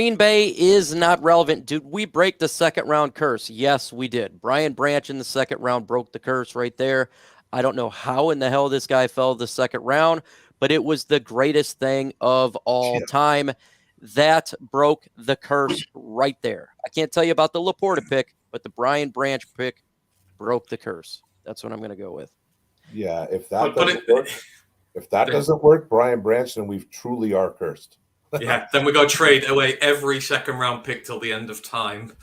Green Bay is not relevant. Did we break the second round curse? Yes, we did. Brian Branch in the second round broke the curse right there. I don't know how in the hell this guy fell the second round, but it was the greatest thing of all time. That broke the curse right there. I can't tell you about the Laporta pick, but the Brian Branch pick broke the curse. That's what I'm going to go with. Yeah, if that doesn't work, Brian Branch, then we truly are cursed. Yeah, then we got to trade away every second round pick till the end of time.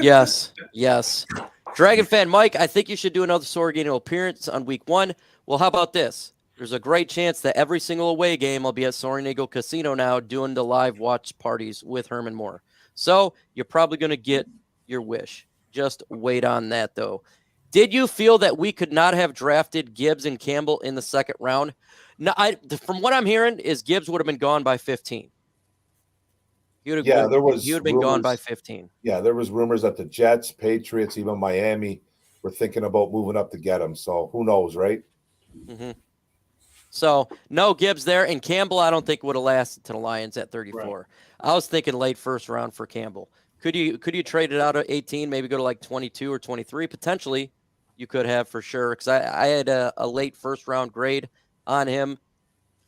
Yes. Dragon fan Mike, I think you should do another Sorgino appearance on week 1. Well, how about this? There's a great chance that every single away game I'll be at Soaring Eagle Casino now doing the live watch parties with Herman Moore. So you're probably going to get your wish. Just wait on that, though. Did you feel that we could not have drafted Gibbs and Campbell in the second round? No, from what I'm hearing is Gibbs would have been gone by 15. He would have been gone by 15. Yeah, there was rumors that the Jets, Patriots, even Miami were thinking about moving up to get him. So who knows, right? Mm-hmm. So no Gibbs there, and Campbell I don't think would have lasted to the Lions at 34. Right. I was thinking late first round for Campbell. Could you trade it out at 18, maybe go to like 22 or 23? Potentially you could have for sure, because I had a late first round grade on him.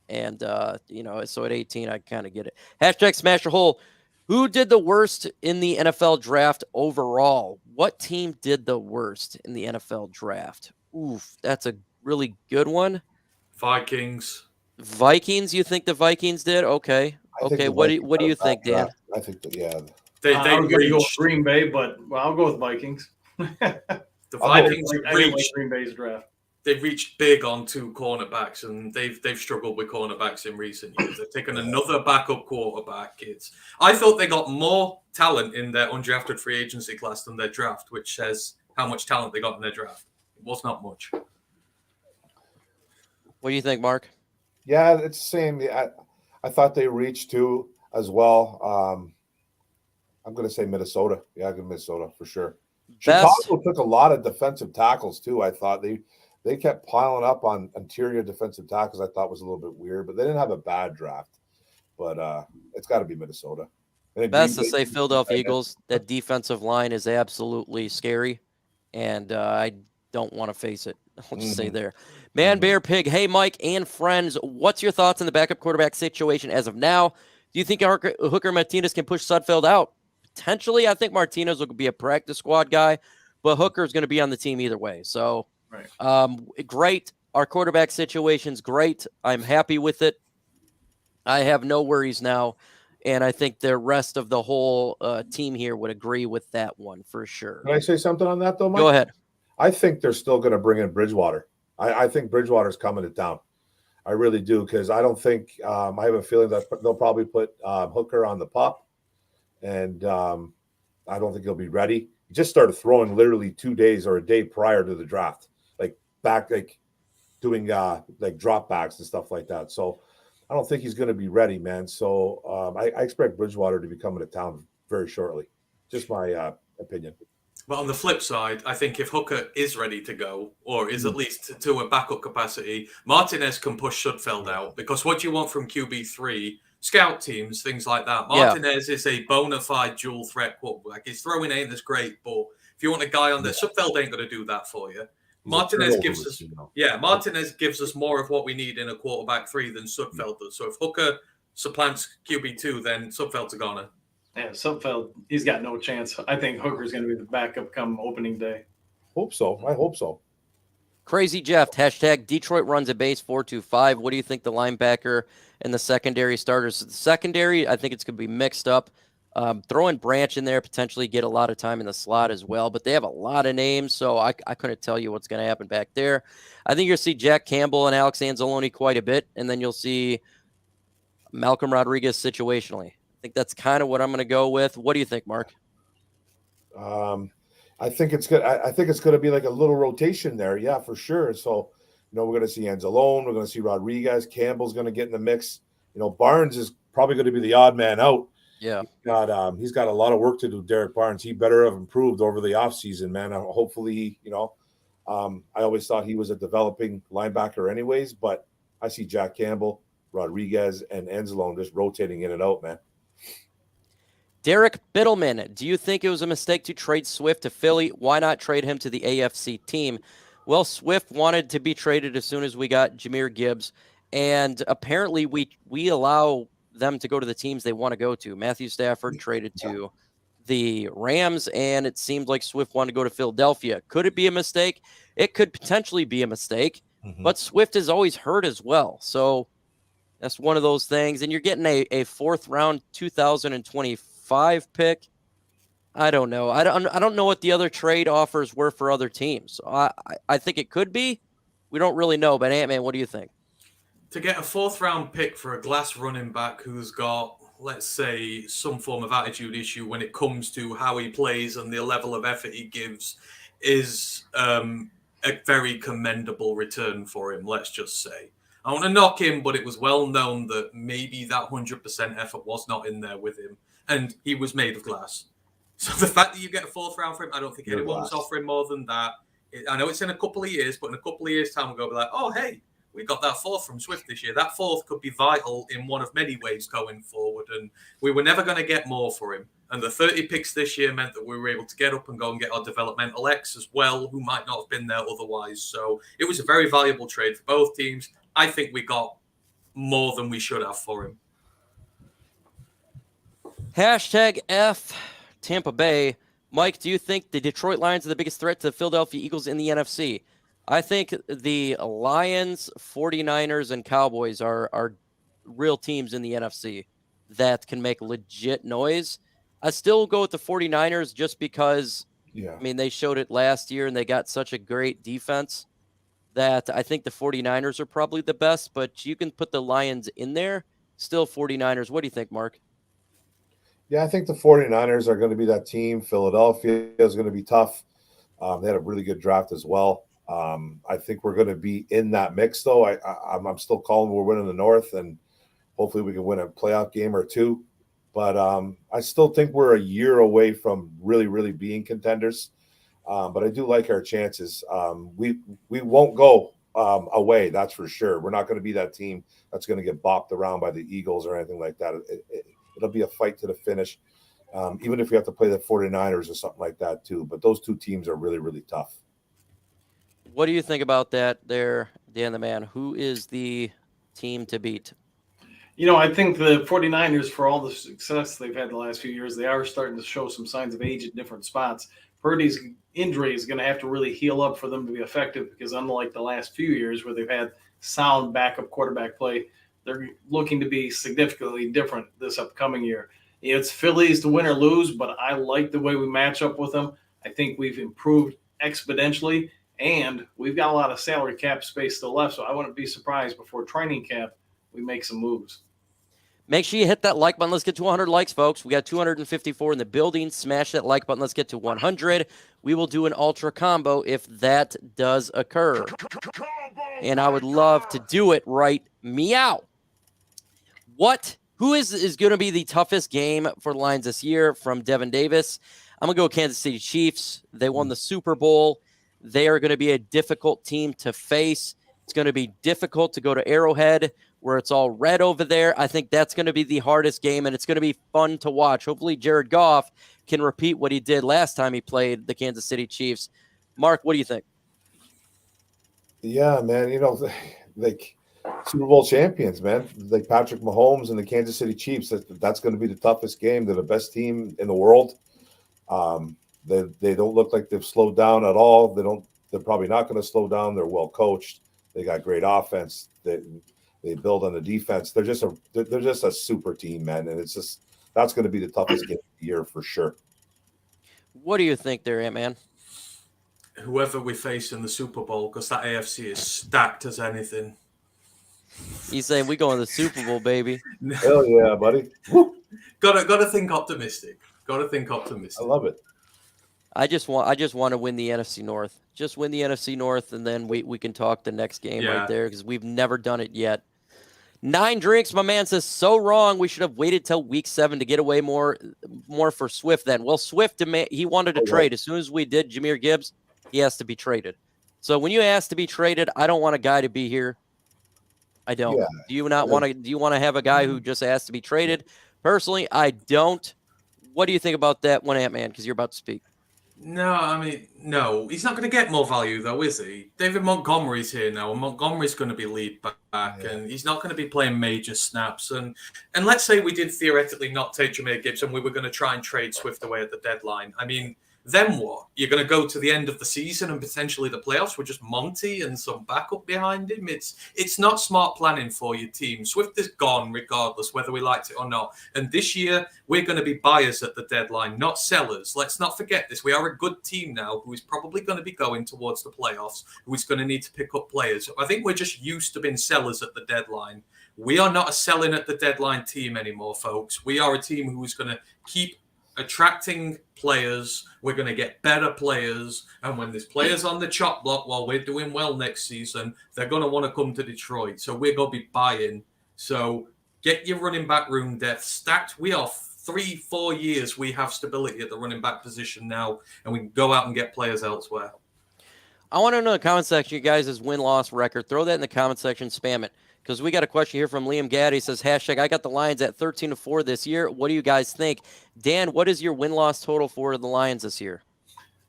And, so at 18, I kind of get it. Hashtag Smash a Hole. Who did the worst in the NFL draft overall? What team did the worst in the NFL draft? Oof, that's a really good one. Vikings. You think the Vikings did? Okay. Okay. What do you think, Dan? I think that, yeah. I was going to go with Green Bay, but I'll go with Vikings. The Vikings reached Green Bay's draft. They've reached big on 2 cornerbacks, and they've struggled with cornerbacks in recent years. They've taken another backup quarterback. I thought they got more talent in their undrafted free agency class than their draft, which says how much talent they got in their draft. It was not much. What do you think, Mark? Yeah, it's the same. I thought they reached 2 as well. I'm going to say Minnesota. Yeah, I'm going to Minnesota for sure. Chicago took a lot of defensive tackles too. I thought they kept piling up on interior defensive tackles. I thought was a little bit weird, but they didn't have a bad draft. But it's got to be Minnesota. Best to say Philadelphia Eagles. That defensive line is absolutely scary, and I don't want to face it. I'll just say there. Man, Bear, Pig. Hey, Mike and friends, what's your thoughts on the backup quarterback situation as of now? Do you think Hooker Martinez can push Sudfeld out? Potentially, I think Martinez will be a practice squad guy, but Hooker's going to be on the team either way. So, great. Our quarterback situation's great. I'm happy with it. I have no worries now, and I think the rest of the whole team here would agree with that one for sure. Can I say something on that, though, Mike? Go ahead. I think they're still going to bring in Bridgewater. I think Bridgewater's coming to town. I really do, because I don't think I have a feeling that they'll probably put Hooker on the pup. And I don't think he'll be ready. He just started throwing literally 2 days or a day prior to the draft, doing dropbacks and stuff like that. So I don't think he's going to be ready, man. So I expect Bridgewater to be coming to town very shortly. Just my opinion. But on the flip side, I think if Hooker is ready to go, or is at least to a backup capacity, Martinez can push Sudfeld out, because what you want from QB3, scout teams, things like that. Martinez is a bona fide dual threat quarterback. His throwing ain't as great, but if you want a guy on there, Sudfeld ain't going to do that for you. Martinez gives us more of what we need in a quarterback 3 than Sudfeld does. So if Hooker supplants QB2, then Sudfeld's a goner. Yeah, Sudfeld, he's got no chance. I think Hooker's going to be the backup come opening day. Hope so. I hope so. Crazy Jeff, hashtag Detroit runs a base 4-2-5. What do you think the linebacker and the secondary starters? The secondary, I think it's going to be mixed up. Throw in Branch in there, potentially get a lot of time in the slot as well. But they have a lot of names, so I couldn't tell you what's going to happen back there. I think you'll see Jack Campbell and Alex Anzalone quite a bit, and then you'll see Malcolm Rodriguez situationally. I think that's kind of what I'm going to go with. What do you think, Mark? I think it's good. I think it's going to be like a little rotation there. Yeah, for sure. So, we're going to see Anzalone. We're going to see Rodriguez. Campbell's going to get in the mix. Barnes is probably going to be the odd man out. Yeah. He's got a lot of work to do, Derek Barnes. He better have improved over the offseason, man. Hopefully, I always thought he was a developing linebacker anyways, but I see Jack Campbell, Rodriguez, and Anzalone just rotating in and out, man. Derek Biddleman, do you think it was a mistake to trade Swift to Philly? Why not trade him to the AFC team? Well, Swift wanted to be traded as soon as we got Jahmyr Gibbs, and apparently we allow them to go to the teams they want to go to. Matthew Stafford traded to the Rams, and it seemed like Swift wanted to go to Philadelphia. Could it be a mistake? It could potentially be a mistake, but Swift is always hurt as well. So that's one of those things. And you're getting a fourth round 2025 pick. I don't know. I don't know what the other trade offers were for other teams. I think it could be. We don't really know. But Ant-Man, what do you think? To get a fourth round pick for a glass running back who's got, let's say, some form of attitude issue when it comes to how he plays and the level of effort he gives is a very commendable return for him, let's just say. I want to knock him, but it was well known that maybe that 100% effort was not in there with him, and he was made of glass. So the fact that you get a fourth round for him, I don't think anyone's offering more than that. I know it's in a couple of years, but in a couple of years' time, we'll go be like, oh, hey, we got that fourth from Swift this year. That fourth could be vital in one of many ways going forward, and we were never going to get more for him. And the 30 picks this year meant that we were able to get up and go and get our developmental X as well, who might not have been there otherwise. So it was a very valuable trade for both teams. I think we got more than we should have for him. Hashtag F Tampa Bay. Mike, do you think the Detroit Lions are the biggest threat to the Philadelphia Eagles in the NFC? I think the Lions, 49ers, and Cowboys are real teams in the NFC that can make legit noise. I still go with the 49ers just because, I mean, they showed it last year and they got such a great defense that I think the 49ers are probably the best, but you can put the Lions in there. Still 49ers. What do you think, Mark? Yeah, I think the 49ers are going to be that team. Philadelphia is going to be tough. They had a really good draft as well. I think we're going to be in that mix, though. I'm still calling we're winning the North, and hopefully we can win a playoff game or two. But I still think we're a year away from really, really being contenders. But I do like our chances. We won't go away, that's for sure. We're not going to be that team that's going to get bopped around by the Eagles or anything like that. It'll be a fight to the finish, even if we have to play the 49ers or something like that too. But those two teams are really, really tough. What do you think about that there, Dan the Man? Who is the team to beat? You know, I think the 49ers, for all the success they've had the last few years, they are starting to show some signs of age at different spots. Purdy's injury is going to have to really heal up for them to be effective because unlike the last few years where they've had sound backup quarterback play, they're looking to be significantly different this upcoming year. It's Phillies to win or lose, but I like the way we match up with them. I think we've improved exponentially, and we've got a lot of salary cap space still left, so I wouldn't be surprised before training camp we make some moves. Make sure you hit that like button. Let's get to 100 likes, folks. We got 254 in the building. Smash that like button. Let's get to 100. We will do an ultra combo if that does occur. And I would love to do it right meow. Who is going to be the toughest game for the Lions this year from Devin Davis? I'm going to go Kansas City Chiefs. They won the Super Bowl. They are going to be a difficult team to face. It's going to be difficult to go to Arrowhead where it's all red over there. I think that's going to be the hardest game, and it's going to be fun to watch. Hopefully Jared Goff can repeat what he did last time he played the Kansas City Chiefs. Mark, what do you think? Yeah, man, like Super Bowl champions, man, like Patrick Mahomes and the Kansas City Chiefs. That's going to be the toughest game. They're the best team in the world. They don't look like they've slowed down at all. They're probably not going to slow down. They're well coached. They got great offense. They build on the defense. They're just a super team, man. And that's going to be the toughest game of the year for sure. What do you think there, Ant-Man? Whoever we face in the Super Bowl, because that AFC is stacked as anything. He's saying we go in the Super Bowl, baby. Hell yeah, buddy. Gotta think optimistic. Gotta think optimistic. I love it. I just want to win the NFC North. Just win the NFC North, and then we can talk the next game right there because we've never done it yet. 9 drinks, my man says, so wrong. We should have waited till week 7 to get away more for Swift then. Well, Swift, he wanted to trade. As soon as we did Jahmyr Gibbs, he has to be traded. So when you ask to be traded, I don't want a guy to be here. I don't. Yeah. Do you want to have a guy who just asked to be traded? Personally, I don't. What do you think about that one, Ant-Man? Because you're about to speak. No, I mean, no. He's not going to get more value, though, is he? David Montgomery's here now, and Montgomery's going to be lead back, and he's not going to be playing major snaps. And let's say we did theoretically not take Jameer Gibbs, and we were going to try and trade Swift away at the deadline. I mean, then what? You're going to go to the end of the season and potentially the playoffs with just Monty and some backup behind him? It's not smart planning for your team. Swift is gone regardless, whether we liked it or not. And this year, we're going to be buyers at the deadline, not sellers. Let's not forget this. We are a good team now who is probably going to be going towards the playoffs, who is going to need to pick up players. I think we're just used to being sellers at the deadline. We are not a selling at the deadline team anymore, folks. We are a team who is going to keep attracting players. We're going to get better players, and when there's players on the chop block while we're doing well next season, they're going to want to come to Detroit. So we're going to be buying. So get your running back room depth stacked. We are 3-4 years. We have stability at the running back position now, and we can go out and get players elsewhere. I want to know in the comment section, you guys' win-loss record. Throw that in the comment section, spam it. Because we got a question here from Liam Gaddy. He says, hashtag, I got the Lions at 13-4 this year. What do you guys think? Dan, what is your win-loss total for the Lions this year?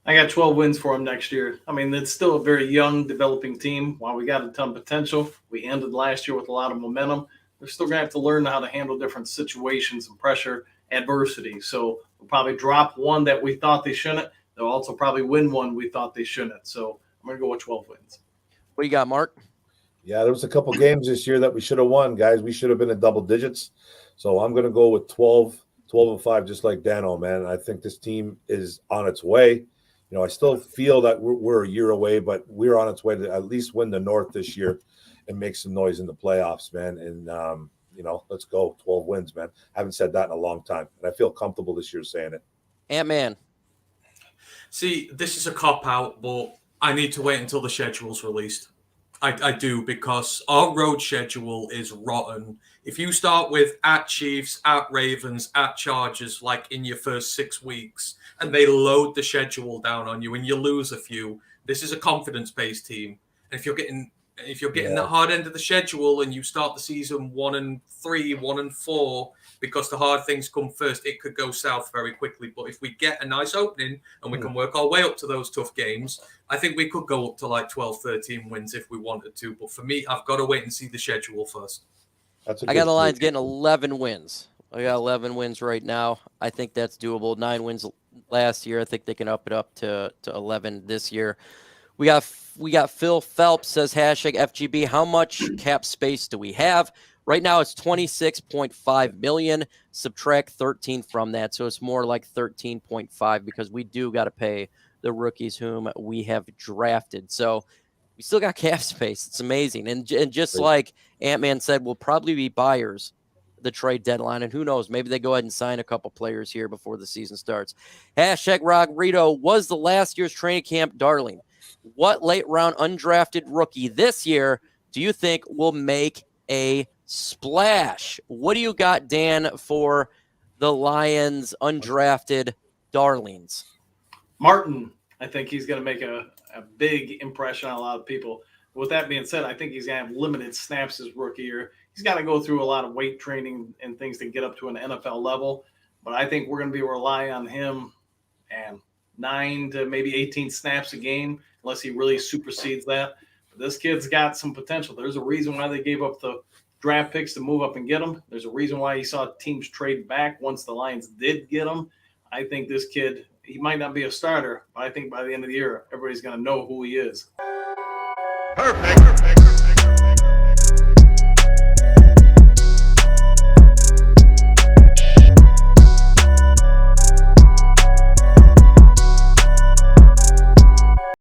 I got 12 wins for them next year. I mean, it's still a very young, developing team. While we got a ton of potential, we ended last year with a lot of momentum. They're still going to have to learn how to handle different situations and pressure, adversity. So we'll probably drop one that we thought they shouldn't. They'll also probably win one we thought they shouldn't. So I'm going to go with 12 wins. What do you got, Mark? Yeah, there was a couple games this year that we should have won, guys. We should have been in double digits. So I'm going to go with 12-5, just like Dano, man. I think this team is on its way. You know, I still feel that we're a year away, but we're on its way to at least win the North this year and make some noise in the playoffs, man. And, you know, let's go. 12 wins, man. I haven't said that in a long time, and I feel comfortable this year saying it. Ant-Man. See, this is a cop-out, but I need to wait until the schedule's released. I do, because our road schedule is rotten. If you start with at Chiefs, at Ravens, at Chargers, like in your first 6 weeks, and they load the schedule down on you and you lose a few, this is a confidence-based team. And if you're getting that hard end of the schedule and you start the season 1-3, 1-4, because the hard things come first, it could go south very quickly. But if we get a nice opening and we can work our way up to those tough games, I think we could go up to like 12, 13 wins if we wanted to. But for me, I've got to wait and see the schedule first. I got the Lions getting 11 wins. I got 11 wins right now. I think that's doable. 9 wins last year. I think they can up it up to 11 this year. We got Phil Phelps says, hashtag FGB, how much cap space do we have? Right now it's 26.5 million. Subtract 13 from that. So it's more like 13.5 because we do got to pay the rookies whom we have drafted. So we still got cap space. It's amazing. And just like Ant-Man said, we'll probably be buyers the trade deadline. And who knows, maybe they go ahead and sign a couple players here before the season starts. Hashtag Rogrito, was the last year's training camp darling? What late round undrafted rookie this year do you think will make a splash? What do you got, Dan, for the Lions undrafted darlings? Martin, I think he's going to make a big impression on a lot of people. With that being said, I think he's going to have limited snaps his rookie year. He's got to go through a lot of weight training and things to get up to an NFL level. But I think we're going to be relying on him and 9 to maybe 18 snaps a game, unless he really supersedes that. But this kid's got some potential. There's a reason why they gave up the draft picks to move up and get him. There's a reason why you saw teams trade back once the Lions did get him. I think this kid, he might not be a starter, but I think by the end of the year, everybody's going to know who he is. Perfect.